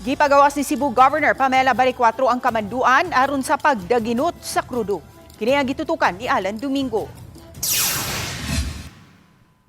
Gipagawas ni Cebu Governor Pamela Baricuatro ang kamanduan aron sa pagdaginot sa krudo. Kini ang gitutukan ni Alan Domingo.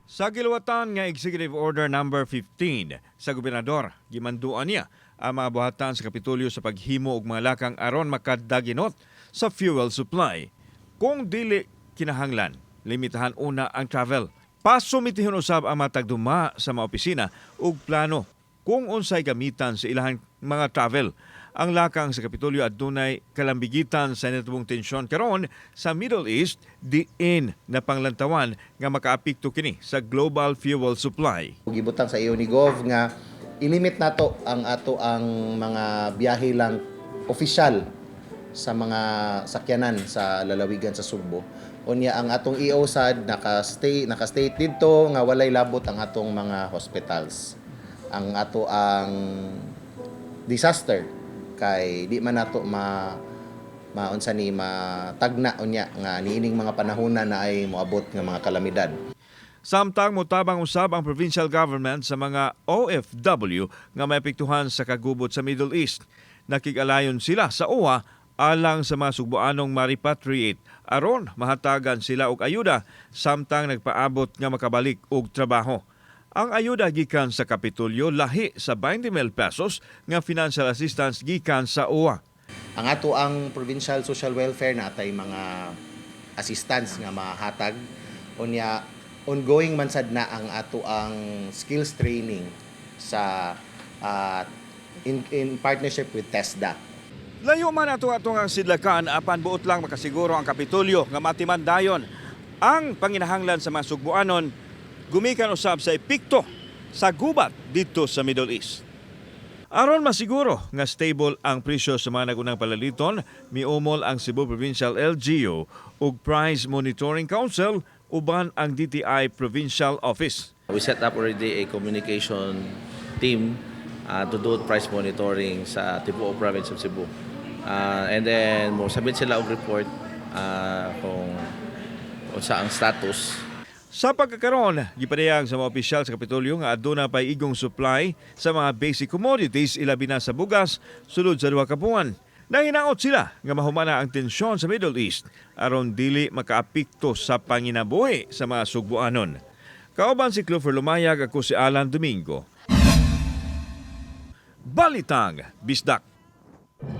Sa gilawatan nga Executive Order number 15 sa gobernador, gimanduan niya ang mga buhatan sa Kapitolyo sa paghimo og mga lakang aron makadaginot sa fuel supply. Kung dili kinahanglan, limitahan una ang travel. Pasumitihon usab ang matagduma sa mga opisina ug plano kung unsay gamitan sa ilahang mga travel. Ang lakang sa Kapitolyo adunay kalambigitan sa netubong tensyon karon sa Middle East diin na panglantawan nga makaapekto kini sa global fuel supply. Gibutang sa iyo ni Gov nga ilimit nato ang mga biyahe lang opisyal sa mga sakyanan sa lalawigan sa Sugbo. Unya ang atong EOSAD naka-state dito nga walay labot ang atong mga hospitals. Ang disaster kay di man nato maunsa ni matagna unya nga niining mga panahona na ay moabot nga mga kalamidad. Samtang motabang usab ang provincial government sa mga OFW nga maapektuhan sa kagubot sa Middle East. Nakig-alayon sila sa OWA alang sa mga Sugboanong ma-repatriate aron mahatagan sila og ayuda samtang nagpaabot nga makabalik og trabaho. Ang ayuda gikan sa Kapitolyo lahi sa 20,000 pesos nga financial assistance gikan sa OWA. Ang ato ang provincial social welfare natay mga assistance nga mahatag unya ongoing man sad na ang ato ang skills training sa in partnership with TESDA. Layo man ato ang sidlakan apan buot lang makasiguro ang Kapitolyo nga matimandayon ang panginahanglan sa mga Sugboanon gumikan usab sa epekto sa gubat dito sa Middle East. Aron masiguro nga stable ang presyo sa mga nagunang palaliton, miumol ang Cebu Provincial LGU ug Price Monitoring Council uban ang DTI Provincial Office. We set up already a communication team to do price monitoring sa Tibuok Province of Cebu. And then mo sabit sila og report kung unsa ang status. Sa pagkakaroon, gipadayag sa mga opisyal sa Kapitolyo nga aduna pay igong supply sa mga basic commodities ilabi na sa bugas sulod sa 2 ka buwan. Nanginaot sila nga mahumana ang tensyon sa Middle East aron dili makaapekto sa panginabuhi sa mga Sugboanon. Kauban si Clover Lumayag, ako si Alan Domingo. Balitang Bisdak.